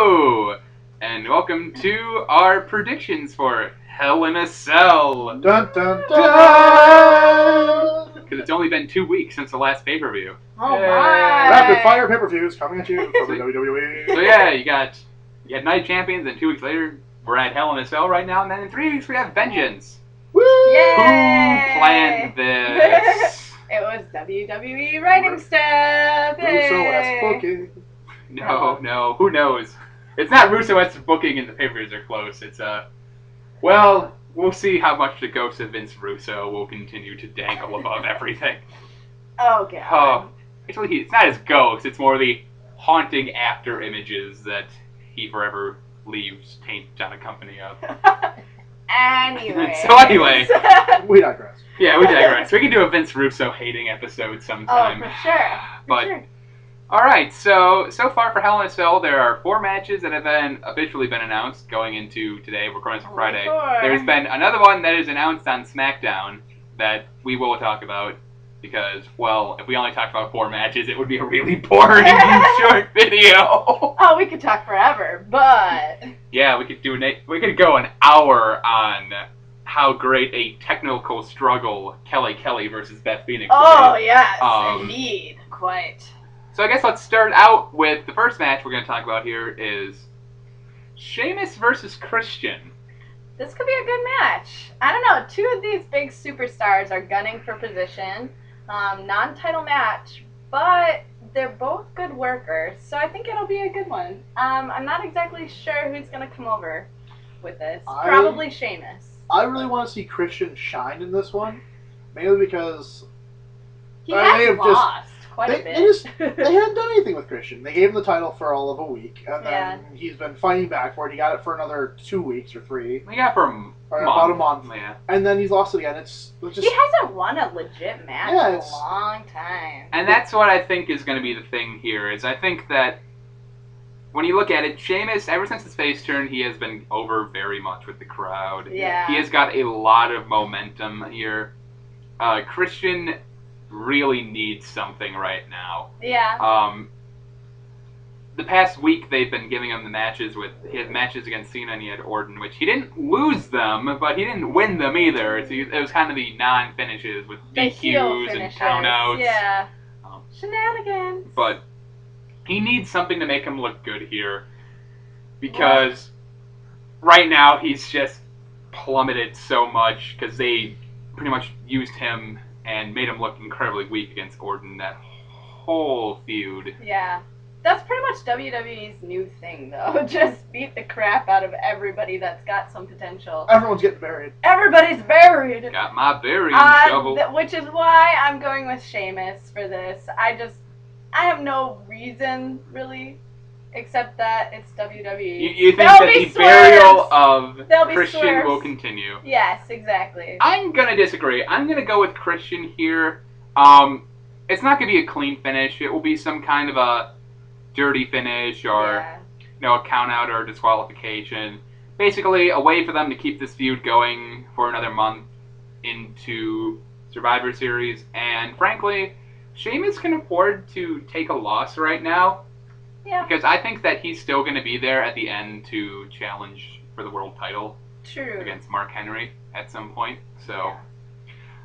Hello, and welcome to our predictions for Hell in a Cell. Dun dun dun! Because it's only been 2 weeks since the last pay-per-view. Oh my! Rapid fire pay-per-views coming at you from the WWE. So yeah, you had Night Champions, and 2 weeks later, we're at Hell in a Cell right now, and then in 3 weeks we have Vengeance. Woo! Yay! Who planned this? It was WWE writing staff. Russo-esque booking. No, who knows? It's not Russo-esque booking and the pay-per-views are close. It's, well, we'll see how much the ghost of Vince Russo will continue to dangle above everything. Oh, God. Actually, it's not his ghost, it's more the haunting after images that he forever leaves taint on a company of. Anyway. So anyway. We digress. Yeah, we digress. We can do a Vince Russo hating episode sometime. Oh, for sure. But alright, so far for Hell in a Cell, there are 4 matches that have been officially been announced going into today. We're recording on Friday. There's been another one that is announced on SmackDown that we will talk about because, well, if we only talked about 4 matches, it would be a really boring short video. Oh, we could talk forever, but yeah, we could go an hour on how great a technical struggle Kelly versus Beth Phoenix will oh be. yes, indeed, quite. So I guess let's start out with the first match we're going to talk about here is Sheamus versus Christian. This could be a good match. I don't know, 2 of these big superstars are gunning for position. Non-title match, but they're both good workers, so I think it'll be a good one. I'm not exactly sure who's going to come over with this. Probably Sheamus. I really want to see Christian shine in this one, mainly because he has lost quite a bit. They hadn't done anything with Christian. They gave him the title for all of a week, and then he's been fighting back for it. He got it for another 2 weeks or 3. We got it for about a month. Yeah. And then he's lost it again. It's just he hasn't won a legit match in a long time. And that's what I think is going to be the thing here. Is I think that when you look at it, Sheamus, ever since his face turn, he has been over very much with the crowd. Yeah. He has got a lot of momentum here. Christian really needs something right now. Yeah. The past week they've been giving him the matches with his matches against Cena and he had Orton, which he didn't lose them, but he didn't win them either. It was kind of the non-finishes with DQs and countouts. Yeah. Shenanigans. But he needs something to make him look good here, because right now he's just plummeted so much because they pretty much used him and made him look incredibly weak against Orton that whole feud. Yeah. That's pretty much WWE's new thing, though. Just beat the crap out of everybody that's got some potential. Everyone's getting buried. Everybody's buried. Got my burying shovel. Which is why I'm going with Sheamus for this. I have no reason, really, except that it's WWE. You think that the burial of Christian will continue? Yes, exactly. I'm going to disagree. I'm going to go with Christian here. It's not going to be a clean finish. It will be some kind of a dirty finish or a count out or disqualification. Basically, a way for them to keep this feud going for another month into Survivor Series. And frankly, Sheamus can afford to take a loss right now. Yeah. Because I think that he's still going to be there at the end to challenge for the world title. True. Against Mark Henry at some point. So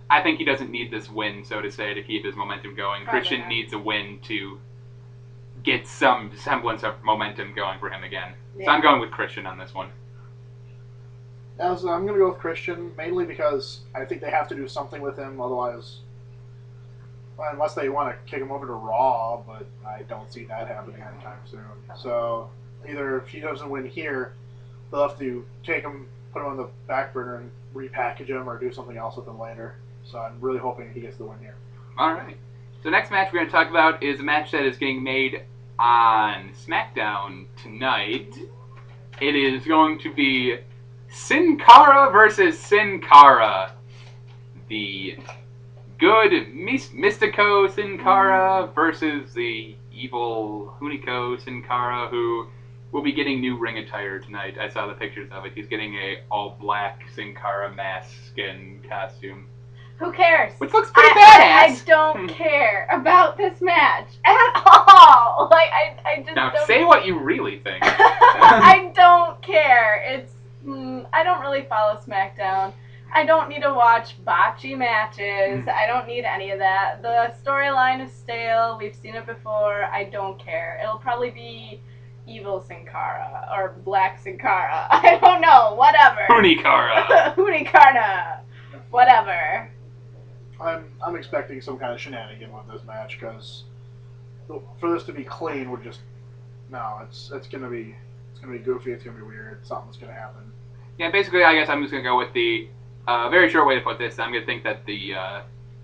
I think he doesn't need this win, so to say, to keep his momentum going. Christian needs a win to get some semblance of momentum going for him again. Yeah. So I'm going with Christian on this one. I'm going to go with Christian, mainly because I think they have to do something with him, otherwise, unless they want to kick him over to Raw, but I don't see that happening anytime soon. So either if he doesn't win here, they'll have to take him, put him on the back burner and repackage him or do something else with him later. So I'm really hoping he gets the win here. Alright. So next match we're going to talk about is a match that is getting made on SmackDown tonight. It is going to be Sin Cara versus Sin Cara. The good Mystico Sin Cara versus the evil Hunico Sin Cara, who will be getting new ring attire tonight. I saw the pictures of it. He's getting a all-black Sin Cara mask and costume. Who cares? Which looks pretty badass. I don't care about this match at all. know. Like, I just Now, don't... say what you really think. I don't care. It's... I don't really follow SmackDown. I don't need to watch botchy matches. I don't need any of that. The storyline is stale. We've seen it before. I don't care. It'll probably be Evil Sin Cara or Black Sin Cara. I don't know. Whatever. Hunikara. Hunikarna. Whatever. I'm expecting some kind of shenanigan with this match because for this to be clean would just it's gonna be goofy. It's gonna be weird. Something's gonna happen. Yeah, basically, I guess I'm just gonna go with the very short way to put this. I'm gonna think that the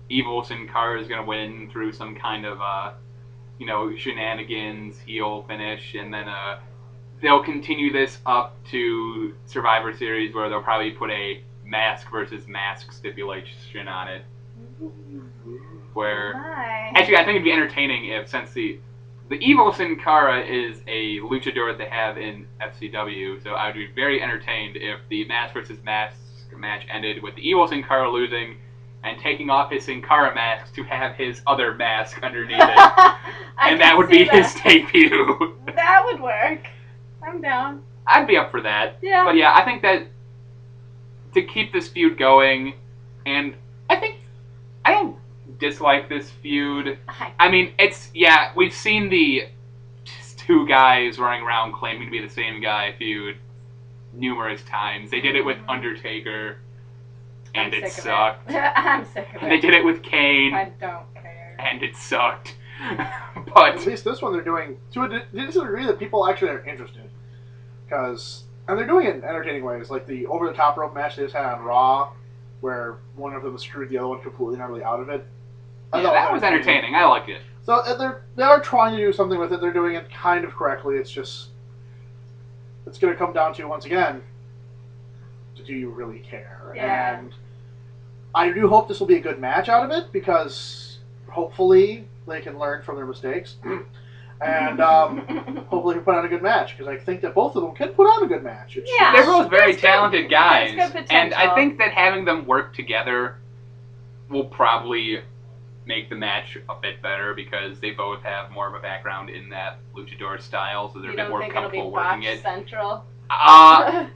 Evil Sin Cara is gonna win through some kind of shenanigans, heel finish, and then they'll continue this up to Survivor Series where they'll probably put a mask versus mask stipulation on it. Where actually, I think it'd be entertaining if, since the Evil Sin Cara is a luchador that they have in FCW, so I would be very entertained if the mask versus mask match ended with the Evil Sin Cara losing and taking off his Sin Cara mask to have his other mask underneath it, and that would be his debut. That would work. I'm down. I'd be up for that. Yeah. But yeah, I think that to keep this feud going, and I don't dislike this feud. I mean, we've seen the two guys running around claiming to be the same guy feud numerous times. They did it with Undertaker, and it sucked. I'm sick of it. And they did it with Kane. I don't care. And it sucked. But at least this one they're doing to a degree that people actually are interested. And they're doing it in entertaining ways, like the over-the-top rope match they just had on Raw, where one of them screwed the other one completely and utterly out of it. Yeah, that was entertaining. I liked it. So they are trying to do something with it. They're doing it kind of correctly. It's just it's going to come down to, once again, do you really care? Yeah. And I do hope this will be a good match out of it because hopefully they can learn from their mistakes. And hopefully can put on a good match because I think that both of them can put on a good match. They're both very talented guys, good and I think that having them work together will probably make the match a bit better because they both have more of a background in that luchador style, so they're a bit more comfortable working it. Central? I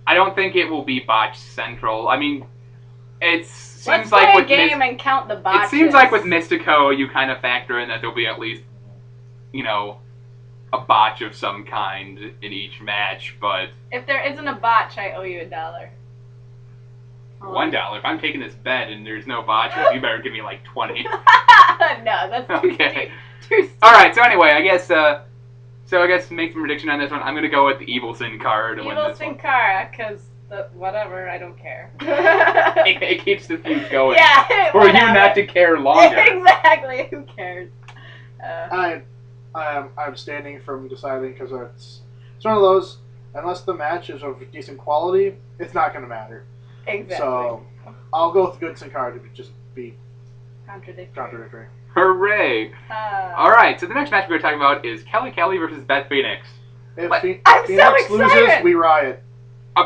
don't think it will be botch central. I mean, it seems Let's like play with a game and count the botches. It seems like with Mystico, you kind of factor in that there'll be at least, a botch of some kind in each match, but if there isn't a botch, I owe you $1. $1. If I'm taking this bet and there's no botches, you better give me like 20. No, that's too steep. Too steep. All right. So anyway, I guess make some prediction on this one. I'm gonna go with the Evil Sin Cara to win this one. Evil Sin Cara, because whatever, I don't care. it keeps the feud going. Yeah. For you not to care longer. Exactly. Who cares? I'm abstaining from deciding because it's one of those. Unless the match is of decent quality, it's not going to matter. Exactly. So I'll go with good Sin Cara to just be contradictory. Hooray! All right. So the next match we're talking about is Kelly Kelly versus Beth Phoenix. If I'm Phoenix so loses, excited! we riot.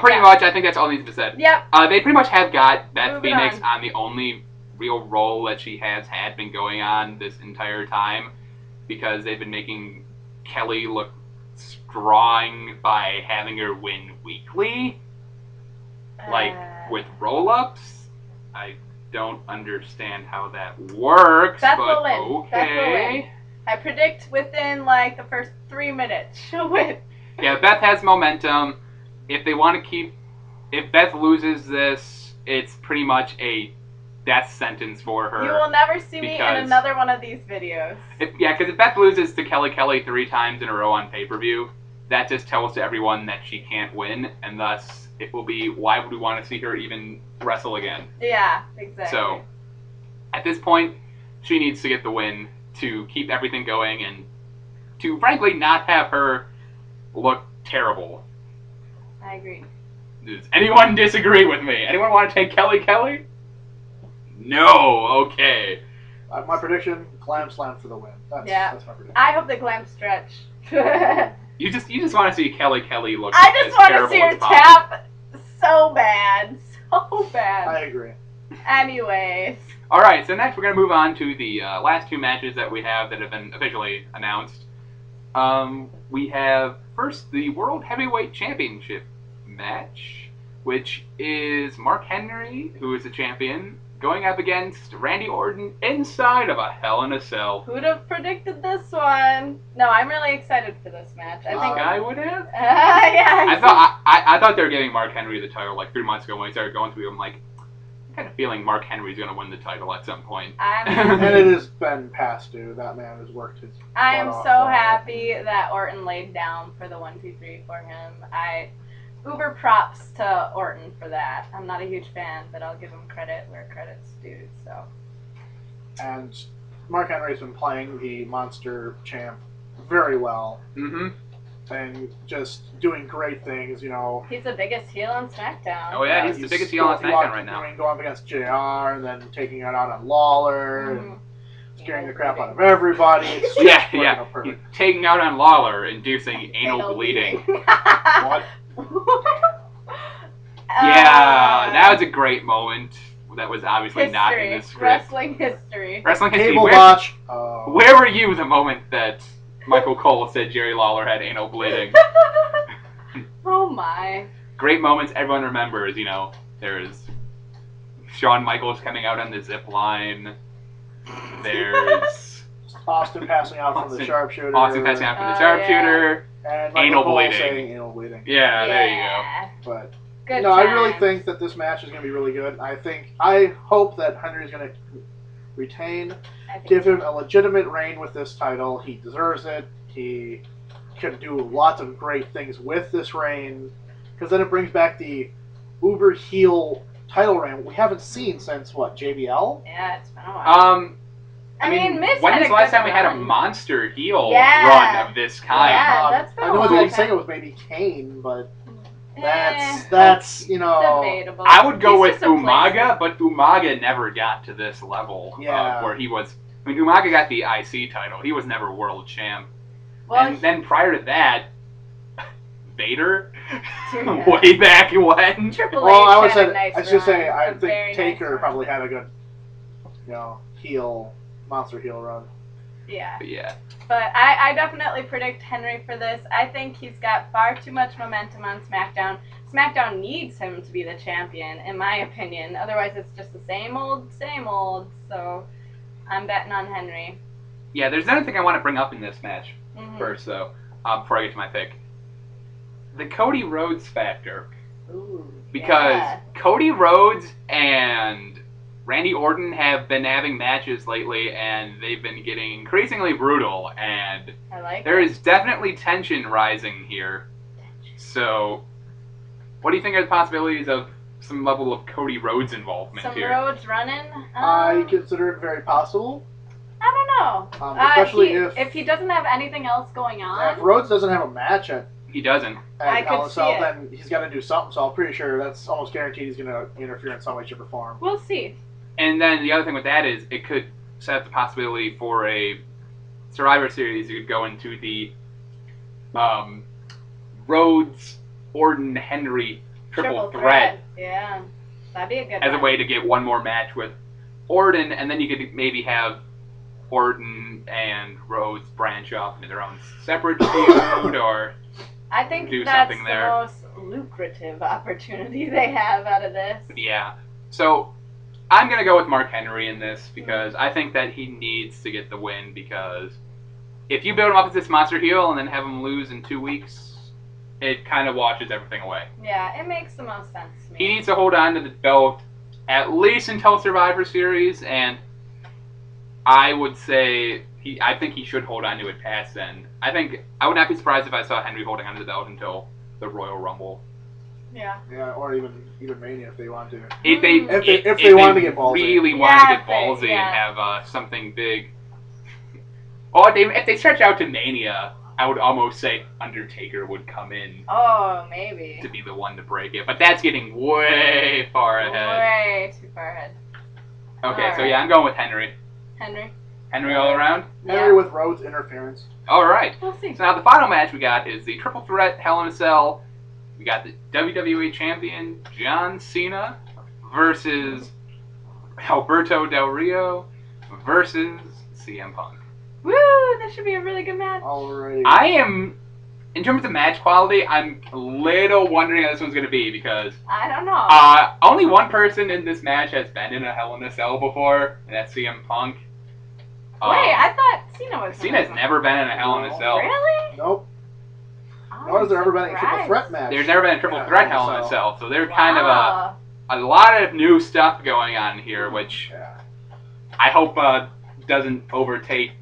Pretty much. I think that's all needs to be said. Yep. They pretty much have got Beth Moving Phoenix on the only real role that she has been going on this entire time, because they've been making Kelly look strong by having her win weekly, like with roll-ups. I don't understand how that works, Beth but will win. okay. Beth will win. I predict within like the first 3 minutes she'll win. Yeah, Beth has momentum. If Beth loses this, it's pretty much a death sentence for her. You will never see me in another one of these videos. Because if Beth loses to Kelly Kelly 3 times in a row on pay-per-view, that just tells to everyone that she can't win, and thus it will be, why would we want to see her even wrestle again? Yeah, exactly. So, at this point, she needs to get the win to keep everything going and to, frankly, not have her look terrible. I agree. Does anyone disagree with me? Anyone want to take Kelly Kelly? No, okay. My prediction, Glam Slam for the win. That's my prediction. I hope the Glam stretch. You just want to see Kelly Kelly look I just want to see her tap so bad. So bad. I agree. Anyways. Alright, so next we're going to move on to the last 2 matches that we have that have been officially announced. We have first the World Heavyweight Championship match, which is Mark Henry, who is the champion, going up against Randy Orton inside of a Hell in a Cell. Who'd have predicted this one? No, I'm really excited for this match. I think I would have. yeah. I thought they were giving Mark Henry the title like 3 months ago when he started going through. I'm like, I'm kind of feeling Mark Henry's going to win the title at some point. And it has been past due. That man has worked his. I am butt off so for it. happy that Orton laid down for the 1, 2, 3 for him. Uber props to Orton for that. I'm not a huge fan, but I'll give him credit where credit's due. So. And Mark Henry's been playing the Monster Champ very well. Mm-hmm. And just doing great things, you know. He's the biggest heel on SmackDown. Oh yeah, he's the biggest heel on SmackDown right now. I mean, going up against JR and then taking it out on Lawler and scaring the crap out of everybody. It's just He's taking out on Lawler, inducing anal bleeding. What? Yeah, that was a great moment. That was obviously not in the script. Wrestling history. Wrestling history. Table watch. Where were you the moment that Michael Cole said Jerry Lawler had anal bleeding? Oh my. Great moments everyone remembers, you know. There's Shawn Michaels coming out on the zip line. There's Austin passing out from the sharpshooter. Austin passing out from the sharpshooter. And anal Cole bleeding. saying anal bleeding. Yeah, there you go. But good no, I really times. think that this match is going to be really good. I hope that Henry's going to retain, give him a legitimate reign with this title. He deserves it. He can do lots of great things with this reign, because then it brings back the uber heel title reign we haven't seen since what, JBL? Yeah, it's been a while. I mean, Miz when had was a the last good time we had a run. monster heel Yeah. run of this kind? Yeah, that's been I a know long what they time. saying it was maybe Kane, but Eh, that's you know. debatable. I would go He's with just a Umaga, but Umaga never got to this level where he was. I mean, Umaga got the IC title. He was never world champ. Well, And then prior to that, Vader, Yeah. way back when. Triple Well, H I would had say a nice I should say run, I a very think Taker nice probably run. had a good, you know, monster heel run. Yeah. But yeah. But I definitely predict Henry for this. I think he's got far too much momentum on SmackDown. SmackDown needs him to be the champion, in my opinion. Otherwise, it's just the same old, same old. So I'm betting on Henry. Yeah, there's another thing I want to bring up in this match Mhm. first, though, before I get to my pick. The Cody Rhodes factor. Ooh, Because yeah. Cody Rhodes and Randy Orton have been having matches lately, and they've been getting increasingly brutal, and I like there it. is definitely tension rising here. So, what do you think are the possibilities of some level of Cody Rhodes involvement Some here? roads running. I consider it very possible. I don't know. Especially if he doesn't have anything else going on. If Rhodes doesn't have a match at He doesn't. I Hell in could a Cell, see it. then he's got to do something. So I'm pretty sure that's almost guaranteed he's going to interfere in some way, shape, or form. We'll see. And then the other thing with that is it could set up the possibility for a Survivor Series. You could go into the Rhodes, Orton, Henry triple threat Yeah. That'd be a good as a one. way to get one more match with Orton, and then you could maybe have Orton and Rhodes branch off into their own separate feud, or I think do that's something the there. most lucrative opportunity they have out of this. yeah. So I'm gonna go with Mark Henry in this because I think that he needs to get the win, because if you build him up as this monster heel and then have him lose in 2 weeks, it kind of washes everything away. Yeah, it makes the most sense to me. He needs to hold on to the belt at least until Survivor Series, and I would say I think he should hold on to it past then. I would not be surprised if I saw Henry holding on to the belt until the Royal Rumble. Yeah. Yeah, or even Mania if they want to. If they wanted to get ballsy. really wanted to get ballsy yeah. and have something big. Or if they stretch out to Mania, I would almost say Undertaker would come in Oh, maybe. to be the one to break it. But that's getting way far ahead. Way too far ahead. Okay, so Alright. yeah, I'm going with Henry. Henry? Henry all around? Henry with Rhodes interference. Alright. We'll see. So now the final match we got is the Triple Threat Hell in a Cell. We got the WWE Champion John Cena versus Alberto Del Rio versus CM Punk. Woo! Woo! This should be a really good match. Alrighty. I am, in terms of match quality, I'm a little wondering how this one's going to be because I don't know. only one person in this match has been in a Hell in a Cell before, and that's CM Punk. Wait, I thought Cena was. Cena's never been in a Hell in a Cell. Really? Nope. Oh, Nor has there ever been a triple surprised. threat match. There's never been a triple threat Hell in a Cell, so there's kind of Wow. a lot of new stuff going on here, which Yeah. I hope doesn't overtake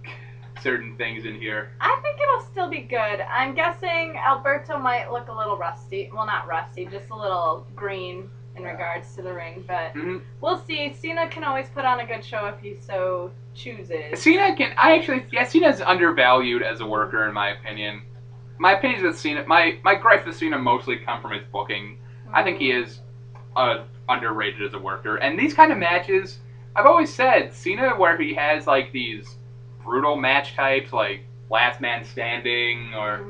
certain things in here. I think it'll still be good. I'm guessing Alberto might look a little rusty. Well, not rusty, just a little green in regards to the ring. But we'll see. Cena can always put on a good show if he so chooses. Cena's undervalued as a worker in my opinion. My opinions with Cena, my gripes with Cena mostly come from his booking. I think he is underrated as a worker. And these kind of matches, I've always said, Cena, where he has like these brutal match types, like Last Man Standing or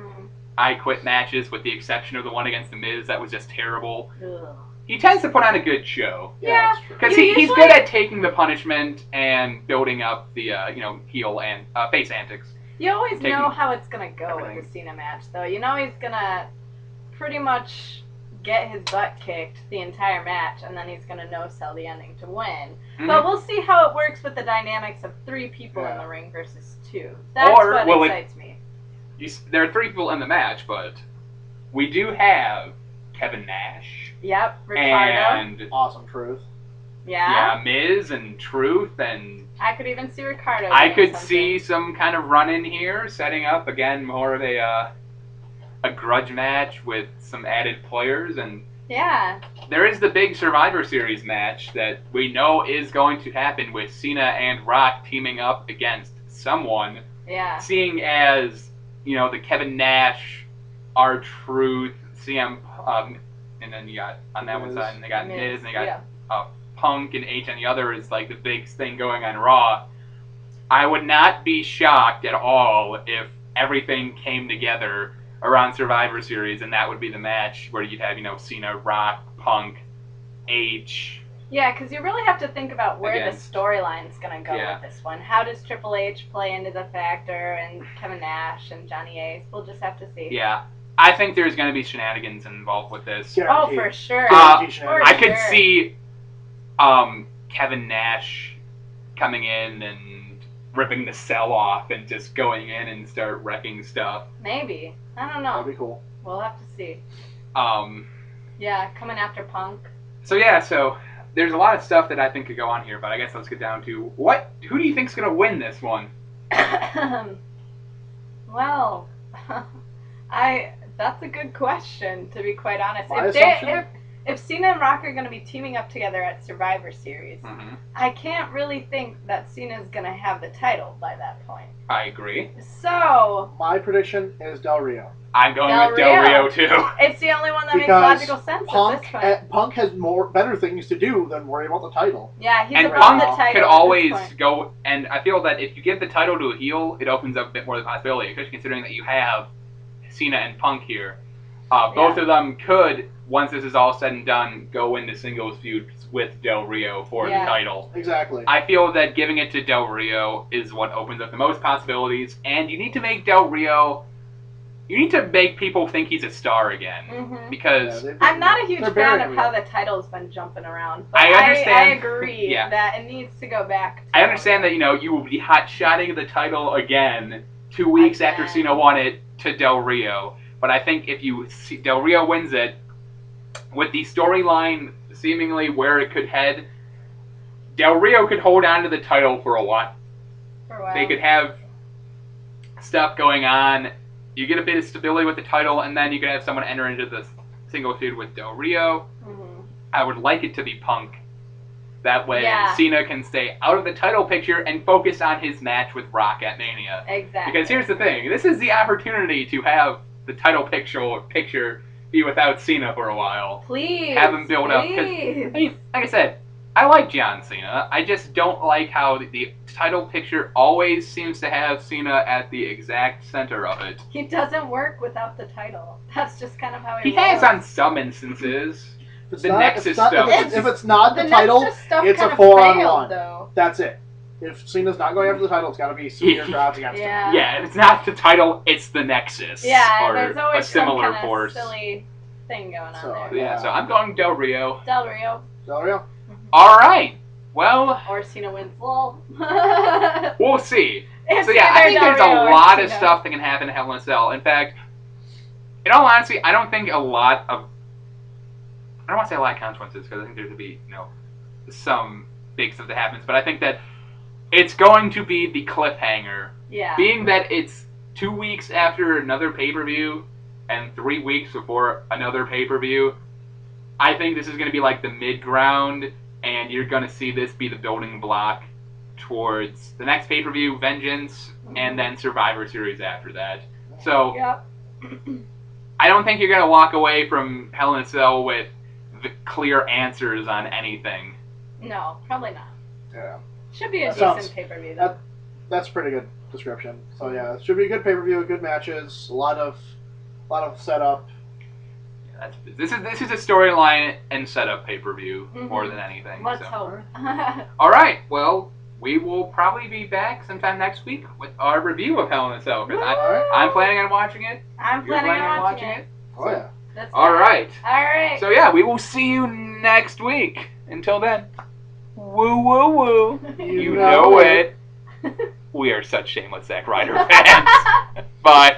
I Quit matches, with the exception of the one against The Miz that was just terrible. Ugh. He tends to put on a good show. Yeah, that's true. Because he's good at taking the punishment and building up the heel and face antics. You always Taking know how it's gonna go everything. with a Cena match, though. You know he's gonna pretty much get his butt kicked the entire match, and then he's gonna no-sell the ending to win. But we'll see how it works with the dynamics of 3 people in the ring versus 2. That's what excites me. There are 3 people in the match, but we do have Kevin Nash. Yep, Ricardo. And Awesome Truth. Yeah. Miz and Truth, and I could even see Ricardo. I doing could something. see some kind of run in here, setting up again more of a grudge match with some added players, and Yeah. there is the big Survivor Series match that we know is going to happen with Cena and Rock teaming up against someone. Yeah. Seeing as, the Kevin Nash, R-Truth, CM, and then you got, on that one side, and they got Miz, and they got Punk and H on the other is like the big thing going on Raw. I would not be shocked at all if everything came together around Survivor Series, and that would be the match where you'd have, Cena, Rock, Punk, H. Yeah, because you really have to think about where Against- the storyline's going to go Yeah. with this one. How does Triple H play into the factor, and Kevin Nash and Johnny Ace? We'll just have to see. Yeah. I think there's going to be shenanigans involved with this. Guaranteed. Oh, for sure. Guaranteed I could sure. see Kevin Nash coming in and ripping the cell off and just going in and start wrecking stuff. Maybe. I don't know. That'd be cool. We'll have to see. Um, Yeah, coming after Punk. so there's a lot of stuff that I think could go on here, but I guess let's get down to who do you think's going to win this one? Well, that's a good question, to be quite honest. My assumption? If Cena and Rock are going to be teaming up together at Survivor Series, I can't really think that Cena's going to have the title by that point. I agree. So, My prediction is Del Rio. I'm going Del with Del Rio. Rio too. it's the only one that makes Because logical sense at this point. Punk has better things to do than worry about the title. Yeah, he's And above Punk the title could at always this point. go, and I feel that if you give the title to a heel, it opens up a bit more of the possibility, especially considering that you have Cena and Punk here. Both of them could, once this is all said and done, go into singles feuds with Del Rio for the title. Exactly. I feel that giving it to Del Rio is what opens up the most possibilities, and you need to make Del Rio... You need to make people think he's a star again, because... I'm not a huge they're fan burying of how him. the title's been jumping around, but I understand. I agree Yeah. that it needs to go back to I understand that, you will be hot-shotting the title again 2 weeks after Again. Cena won it to Del Rio. But I think if Del Rio wins it, with the storyline seemingly where it could head, Del Rio could hold on to the title for a while. for a while. They could have stuff going on. You get a bit of stability with the title, and then you could have someone enter into the single feud with Del Rio. I would like it to be Punk. That way, Cena can stay out of the title picture and focus on his match with Rock at Mania. Exactly. Because here's the thing: this is the opportunity to have the title picture be without Cena for a while. Please. Have him build up. 'Cause, I mean, like I said, I like John Cena. I just don't like how the title picture always seems to have Cena at the exact center of it. He doesn't work without the title. That's just kind of how He rolls. has on some instances. If it's The not, Nexus if it's not, stuff. If it's not the The title, Nexus stuff it's kind a of failed, 4-on-1. though. That's it. if Cena's not going after the title, it's got to be severe odds against him. Yeah, if it's not the title, it's the Nexus. Yeah, or there's a always some similar kind force. of silly thing going on So, there. Yeah, so I'm going Del Rio. Del Rio. Del Rio? All right. Well, Or Cena wins. Lol. we'll see. It's So yeah, I either think Del there's Rio a or lot of Cena. stuff that can happen in Hell in a Cell. In fact, in all honesty, I don't think a lot of, I don't want to say a lot of consequences because I think there's going to be, some big stuff that happens, but I think that it's going to be the cliffhanger. Yeah. Being that it's 2 weeks after another pay-per-view and 3 weeks before another pay-per-view, I think this is going to be like the mid-ground, and you're going to see this be the building block towards the next pay-per-view, Vengeance, and then Survivor Series after that. So, Yep. I don't think you're going to walk away from Hell in a Cell with the clear answers on anything. No, probably not. Yeah. Should be a That decent pay-per-view though. That's a pretty good description. So yeah, it should be a good pay-per-view, good matches, a lot of setup. Yeah, this is a storyline and setup pay-per-view more than anything. Let's so. hope. All right, well, we will probably be back sometime next week with our review of Hell in a Cell. Because I'm planning on watching it. I'm You're planning on watching it. Oh yeah. That's All good. right. All right. So yeah, we will see you next week. Until then, woo woo woo. You know it. We are such shameless Zack Ryder fans. Bye.